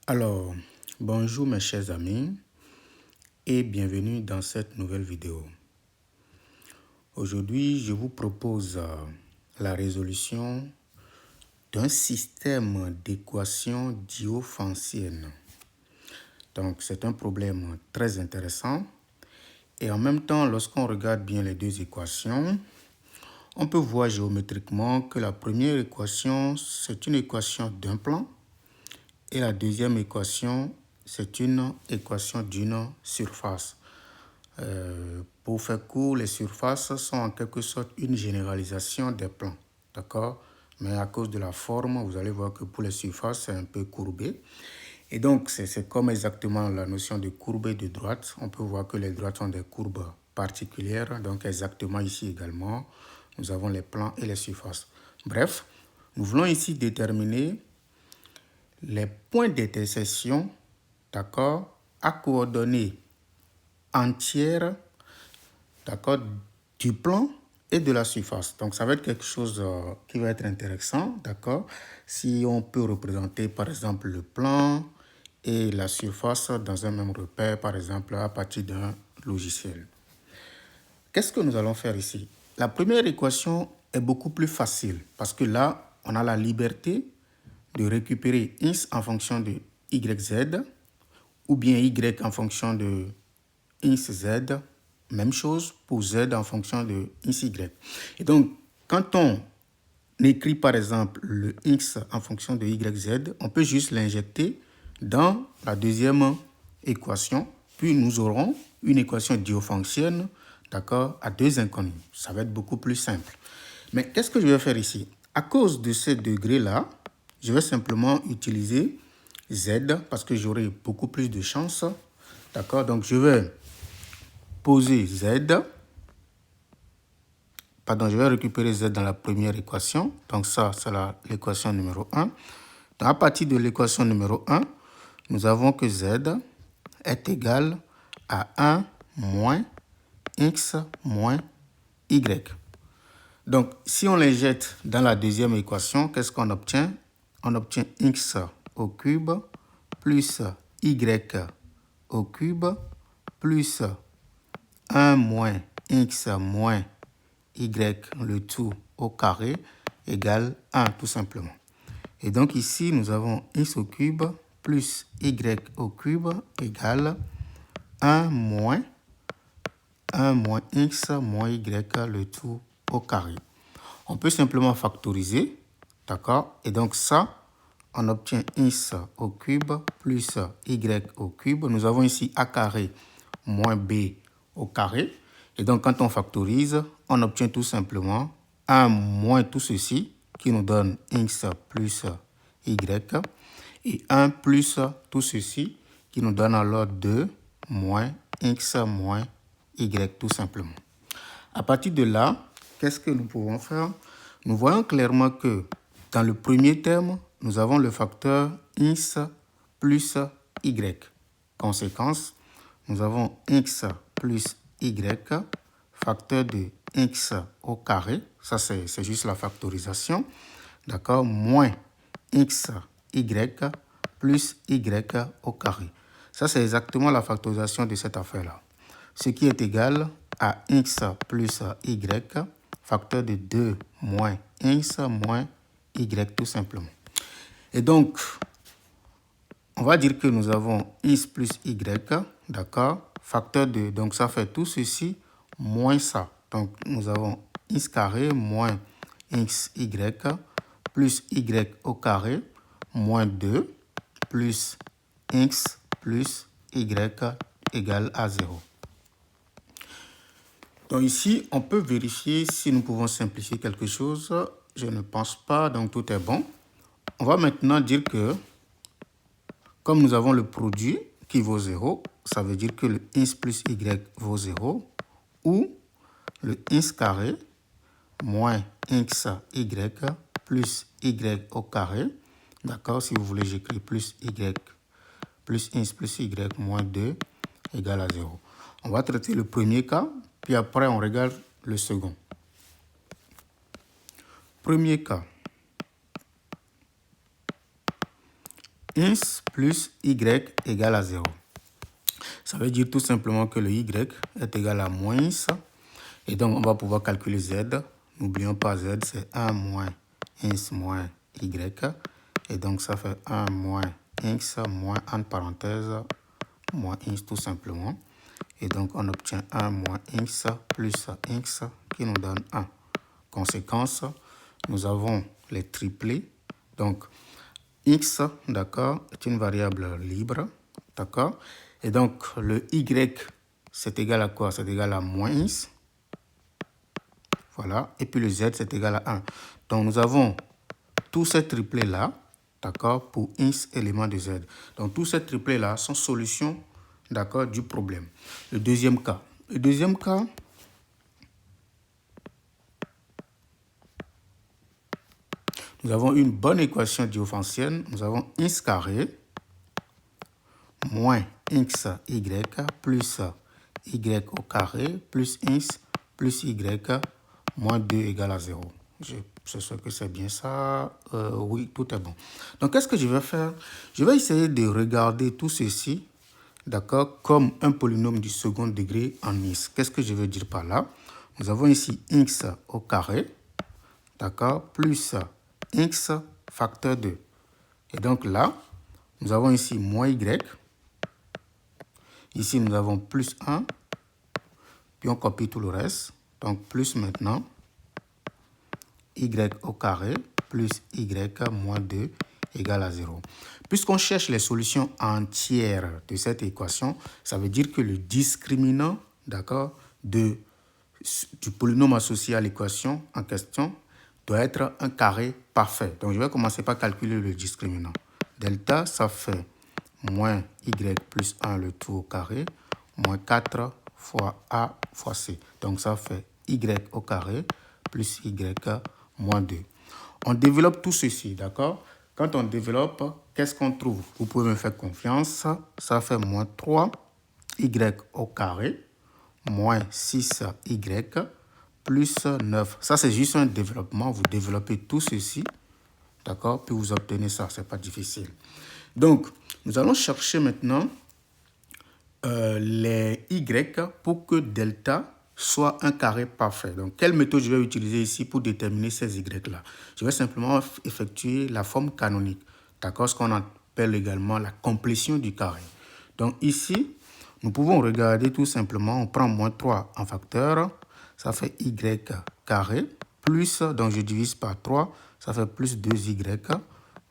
Alors, bonjour mes chers amis et bienvenue dans cette nouvelle vidéo. Aujourd'hui, je vous propose la résolution d'un système d'équations diophantiennes. Donc, c'est un problème très intéressant et en même temps, lorsqu'on regarde bien les deux équations, on peut voir géométriquement que la première équation, c'est une équation d'un plan et la deuxième équation, c'est une équation d'une surface. Pour faire court, les surfaces sont en quelque sorte une généralisation des plans. D'accord? Mais à cause de la forme, vous allez voir que pour les surfaces, c'est un peu courbé. Et donc, c'est comme exactement la notion de courbe et de droite. On peut voir que les droites sont des courbes particulières. Donc, exactement ici également, nous avons les plans et les surfaces. Bref, nous voulons ici déterminer les points d'intersection, d'accord, à coordonnées entières, d'accord, du plan et de la surface. Donc, ça va être quelque chose qui va être intéressant, d'accord, si on peut représenter, par exemple, le plan et la surface dans un même repère, par exemple, à partir d'un logiciel. Qu'est-ce que nous allons faire ici? La première équation est beaucoup plus facile parce que là, on a la liberté de récupérer x en fonction de yz ou bien y en fonction de xz. Même chose pour z en fonction de xy. Et donc, quand on écrit par exemple le x en fonction de yz, on peut juste l'injecter dans la deuxième équation. Puis nous aurons une équation diophantienne, d'accord, à deux inconnus. Ça va être beaucoup plus simple. Mais qu'est-ce que je vais faire ici? À cause de ces degrés-là, je vais simplement utiliser z parce que j'aurai beaucoup plus de chance. D'accord? Donc, je vais poser z. Pardon, je vais récupérer z dans la première équation. Donc, ça, c'est l'équation numéro 1. Donc, à partir de l'équation numéro 1, nous avons que z est égal à 1 moins x moins y. Donc, si on les jette dans la deuxième équation, qu'est-ce qu'on obtient? On obtient x au cube plus y au cube plus 1 moins x moins y, le tout au carré, égale 1 tout simplement. Et donc ici, nous avons x au cube plus y au cube égale 1 moins x moins y, le tout au carré. On peut simplement factoriser, d'accord? Et donc ça, on obtient x au cube plus y au cube. Nous avons ici a carré moins b au carré. Et donc quand on factorise, on obtient tout simplement 1 moins tout ceci qui nous donne x plus y et 1 plus tout ceci qui nous donne alors 2 moins x moins y tout simplement. À partir de là, qu'est-ce que nous pouvons faire? Nous voyons clairement que dans le premier terme, nous avons le facteur x plus y. Conséquence, nous avons x plus y, facteur de x au carré, ça c'est juste la factorisation, d'accord, moins x, y plus y au carré. Ça c'est exactement la factorisation de cette affaire-là. Ce qui est égal à x plus y, facteur de 2 moins x moins y tout simplement. Et donc, on va dire que nous avons x plus y, d'accord, facteur de, donc ça fait tout ceci moins ça. Donc, nous avons x carré moins xy plus y au carré moins 2 plus x plus y égale à 0. Donc ici, on peut vérifier si nous pouvons simplifier quelque chose. Je ne pense pas, donc tout est bon. On va maintenant dire que, comme nous avons le produit qui vaut 0, ça veut dire que le x plus y vaut 0, ou le x carré moins xy plus y au carré. D'accord, si vous voulez, j'écris plus y plus x plus y moins 2 égale à 0. On va traiter le premier cas, puis après on regarde le second. Premier cas. ins plus y égale à 0. Ça veut dire tout simplement que le y est égal à moins ins. Et donc, on va pouvoir calculer z. N'oublions pas z, c'est 1 moins ins moins y. Et donc, ça fait 1 moins ins moins, entre parenthèses, moins ins tout simplement. Et donc, on obtient 1 moins ins plus ins qui nous donne 1. Conséquence, nous avons les triplés. Donc, x, d'accord, est une variable libre, d'accord. Et donc, le y, c'est égal à quoi? C'est égal à moins ins. Voilà. Et puis le z, c'est égal à 1. Donc, nous avons tous ces triplés-là, d'accord, pour ins élément de z. Donc, tous ces triplés-là sont solutions, d'accord, du problème. Le deuxième cas. Le deuxième cas, nous avons une bonne équation diophantienne. Nous avons ins carré moins x y plus y au carré plus ins plus y moins 2 égale à 0. Je sais que c'est bien ça. Oui, tout est bon. Donc, qu'est-ce que je vais faire? Je vais essayer de regarder tout ceci, d'accord, comme un polynôme du second degré en ins. Qu'est-ce que je veux dire par là? Nous avons ici x au carré, d'accord, plus x facteur 2. Et donc là, nous avons ici moins y. Ici, nous avons plus 1. Puis on copie tout le reste. Donc, plus maintenant y au carré plus y moins 2 égale à 0. Puisqu'on cherche les solutions entières de cette équation, ça veut dire que le discriminant, d'accord, du polynôme associé à l'équation en question doit être un carré parfait. Donc, je vais commencer par calculer le discriminant. Delta, ça fait moins y plus 1 le tout au carré, moins 4 fois a fois c. Donc, ça fait y au carré plus y moins 2. On développe tout ceci, d'accord? Quand on développe, qu'est-ce qu'on trouve? Vous pouvez me faire confiance. Ça fait moins 3 y au carré moins 6y plus 9. Ça, c'est juste un développement. Vous développez tout ceci, d'accord? Puis vous obtenez ça. Ce n'est pas difficile. Donc, nous allons chercher maintenant les y pour que delta soit un carré parfait. Donc, quelle méthode je vais utiliser ici pour déterminer ces y-là? Je vais simplement effectuer la forme canonique, d'accord? Ce qu'on appelle également la complétion du carré. Donc, ici, nous pouvons regarder tout simplement, on prend moins 3 en facteur, ça fait y carré, plus, donc je divise par 3, ça fait plus 2y,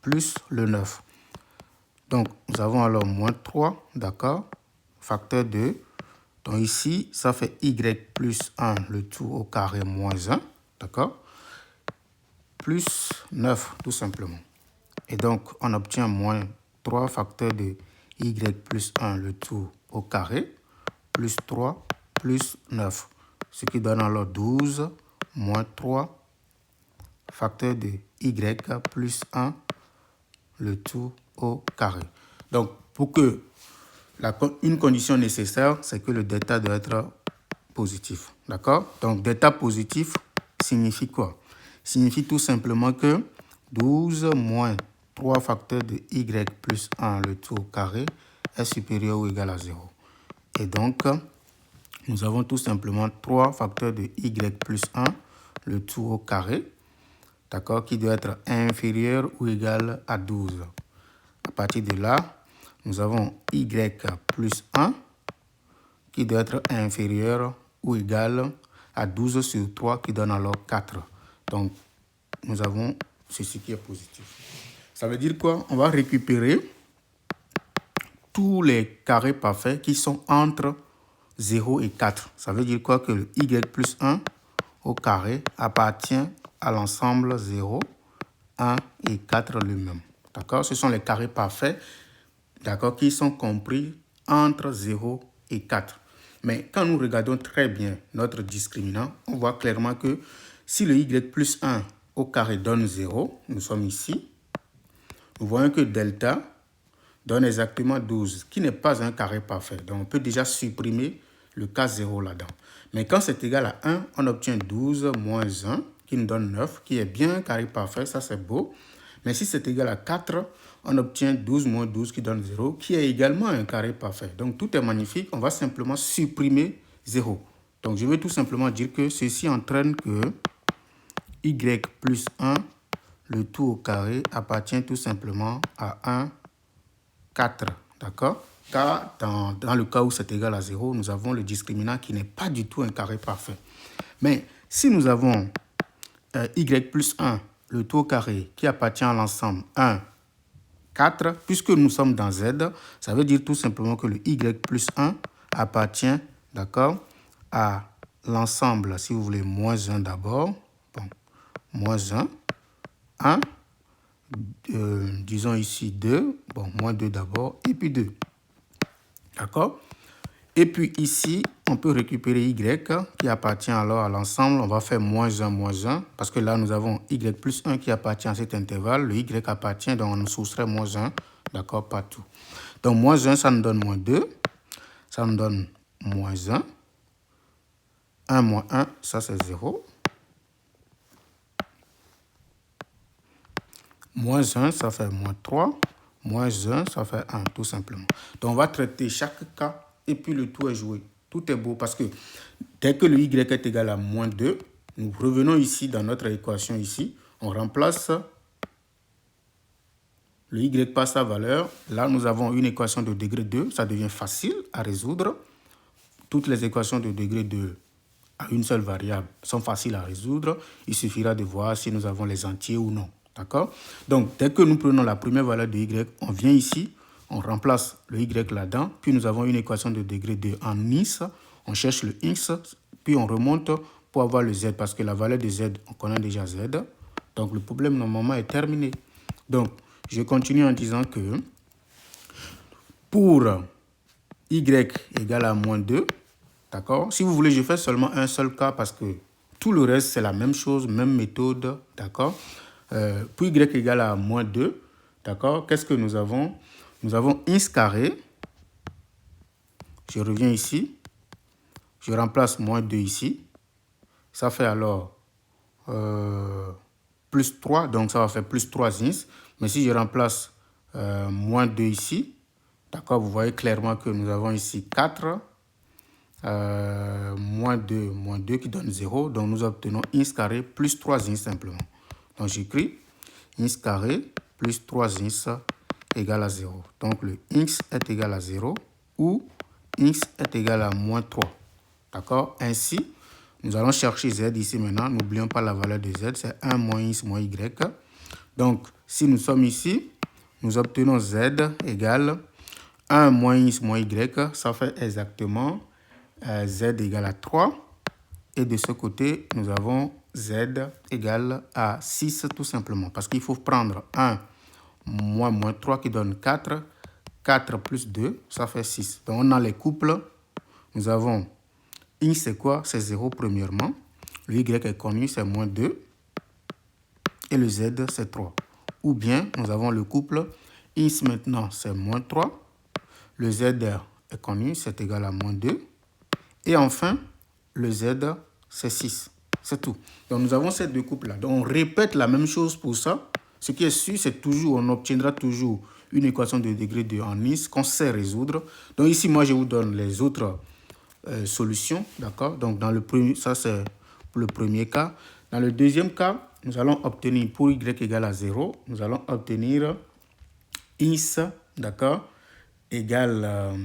plus le 9. Donc, nous avons alors moins 3, d'accord, facteur 2. Donc ici, ça fait y plus 1, le tout au carré moins 1, d'accord, plus 9, tout simplement. Et donc, on obtient moins 3 facteur de y plus 1, le tout au carré, plus 3, plus 9. Ce qui donne alors 12, moins 3, facteur de y plus 1, le tout au carré. Donc, pour que une condition nécessaire, c'est que le delta doit être positif. D'accord? Donc, delta positif signifie quoi? Signifie tout simplement que 12 moins 3 facteurs de y plus 1, le tout au carré, est supérieur ou égal à 0. Et donc, nous avons tout simplement 3 facteurs de y plus 1, le tout au carré, d'accord, qui doit être inférieur ou égal à 12. À partir de là, nous avons y plus 1 qui doit être inférieur ou égal à 12 sur 3 qui donne alors 4. Donc, nous avons ceci qui est positif. Ça veut dire quoi? On va récupérer tous les carrés parfaits qui sont entre 0 et 4. Ça veut dire quoi? Que le y plus 1 au carré appartient à l'ensemble 0, 1 et 4 lui-même. D'accord? Ce sont les carrés parfaits, d'accord, qui sont compris entre 0 et 4. Mais quand nous regardons très bien notre discriminant, on voit clairement que si le y plus 1 au carré donne 0, nous sommes ici, nous voyons que delta donne exactement 12, qui n'est pas un carré parfait. Donc, on peut déjà supprimer le cas 0 là-dedans. Mais quand c'est égal à 1, on obtient 12 moins 1, qui nous donne 9, qui est bien un carré parfait, ça c'est beau. Mais si c'est égal à 4, on obtient 12 moins 12 qui donne 0, qui est également un carré parfait. Donc, tout est magnifique. On va simplement supprimer 0. Donc, je vais tout simplement dire que ceci entraîne que y plus 1, le tout au carré, appartient tout simplement à 1, 4. D'accord? Car dans le cas où c'est égal à 0, nous avons le discriminant qui n'est pas du tout un carré parfait. Mais si nous avons y plus 1, le tout au carré, qui appartient à l'ensemble 1, 4, puisque nous sommes dans Z, ça veut dire tout simplement que le y plus 1 appartient, d'accord, à l'ensemble, si vous voulez, moins 1 d'abord, bon, moins 1, 1, disons ici 2, bon, moins 2 d'abord, et puis 2, d'accord. Et puis ici, on peut récupérer y qui appartient alors à l'ensemble. On va faire moins 1, parce que là, nous avons y plus 1 qui appartient à cet intervalle. Le y appartient, donc on nous soustrait moins 1, d'accord, partout. Donc moins 1, ça nous donne moins 2. Ça nous donne moins 1. 1 moins 1, ça c'est 0. Moins 1, ça fait moins 3. Moins 1, ça fait 1, tout simplement. Donc on va traiter chaque cas et puis le tout est joué. Tout est beau parce que dès que le y est égal à moins 2, nous revenons ici dans notre équation ici. On remplace le y par sa valeur. Là, nous avons une équation de degré 2. Ça devient facile à résoudre. Toutes les équations de degré 2 à une seule variable sont faciles à résoudre. Il suffira de voir si nous avons les entiers ou non. D'accord? Donc, dès que nous prenons la première valeur de y, on vient ici, on remplace le y là-dedans, puis nous avons une équation de degré 2 en x, on cherche le x, puis on remonte pour avoir le z, parce que la valeur de z, on connaît déjà z. Donc, le problème, normalement, est terminé. Donc, je continue en disant que pour y égale à moins 2, d'accord? Si vous voulez, je fais seulement un seul cas parce que tout le reste, c'est la même chose, même méthode, d'accord? Pour y égale à moins 2, d'accord? Qu'est-ce que nous avons? Nous avons x carré. Je reviens ici. Je remplace moins 2 ici. Ça fait alors plus 3, donc ça va faire plus 3x. Mais si je remplace moins 2 ici, d'accord, vous voyez clairement que nous avons ici 4, moins 2 qui donne 0. Donc nous obtenons x carré plus 3x simplement. Donc j'écris x carré plus 3x égale à 0. Donc le x est égal à 0 ou x est égal à moins 3. D'accord? Ainsi, nous allons chercher z ici maintenant. N'oublions pas la valeur de z, c'est 1 moins x moins y. Donc, si nous sommes ici, nous obtenons z égale 1 moins x moins y. Ça fait exactement z égale à 3. Et de ce côté, nous avons z égale à 6 tout simplement. Parce qu'il faut prendre 1 moins 3 qui donne 4. 4 plus 2, ça fait 6. Donc on a les couples. Nous avons x c'est quoi? C'est 0 premièrement. Le y est connu, c'est moins 2. Et le z, c'est 3. Ou bien, nous avons le couple. X maintenant, c'est moins 3. Le z est connu, c'est égal à moins 2. Et enfin, le z, c'est 6. C'est tout. Donc, nous avons ces deux couples-là. Donc, on répète la même chose pour ça. Ce qui est sûr, c'est toujours, on obtiendra toujours une équation de degré 2 en x qu'on sait résoudre. Donc, ici, moi, je vous donne les autres solutions. D'accord? Donc, dans le premier, ça, c'est pour le premier cas. Dans le deuxième cas, nous allons obtenir, pour y égale à 0, nous allons obtenir x, d'accord, égale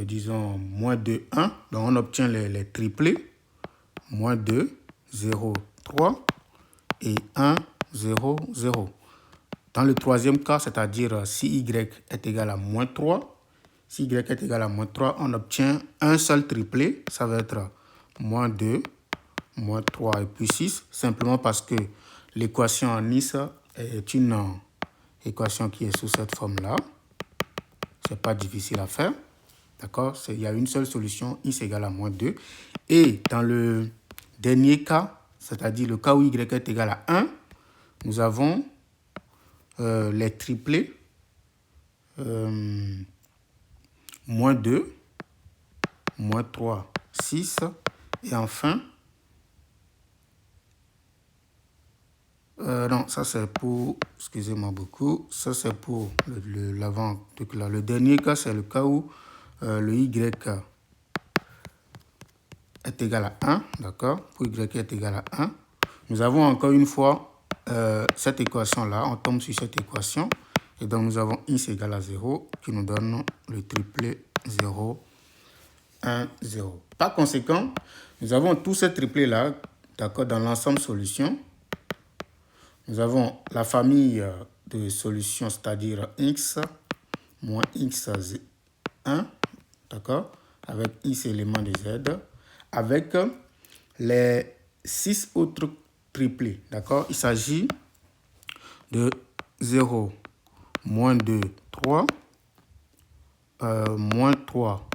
disons, moins 2, 1. Donc, on obtient les triplés. Moins 2, 0, 3 et 1, 0, 0. Dans le troisième cas, c'est-à-dire si y est égal à moins 3, si y est égal à moins 3, on obtient un seul triplé. Ça va être moins 2, moins 3 et puis 6. Simplement parce que l'équation en x est une équation qui est sous cette forme-là. Ce n'est pas difficile à faire. D'accord? Il y a une seule solution, x égale à moins 2. Et dans le dernier cas, c'est-à-dire le cas où y est égal à 1, nous avons les triplés. Moins 2, moins 3, 6. Et enfin, Non, ça c'est pour, excusez-moi beaucoup, ça c'est pour l'avant. Le dernier cas, c'est le cas où le y est égal à 1, d'accord? Pour y est égal à 1. Nous avons encore une fois cette équation-là, on tombe sur cette équation. Et donc nous avons x égale à 0 qui nous donne le triplet 0, 1, 0. Par conséquent, nous avons tous ces triplets-là, d'accord, dans l'ensemble solution. Nous avons la famille de solutions, c'est-à-dire x moins x1, d'accord, avec x éléments de z, avec les 6 autres triplés, d'accord. Il s'agit de 0, moins 2, 3, moins 3,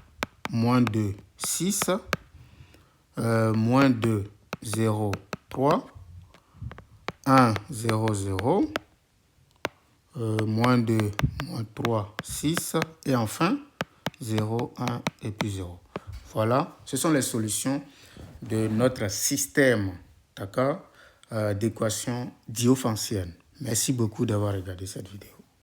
moins 2, 6, moins 2, 0, 3, 1, 0, 0, moins 2, moins 3, 6, et enfin 0, 1 et puis 0. Voilà, ce sont les solutions de notre système, d'accord, d'équation diophantienne. Merci beaucoup d'avoir regardé cette vidéo.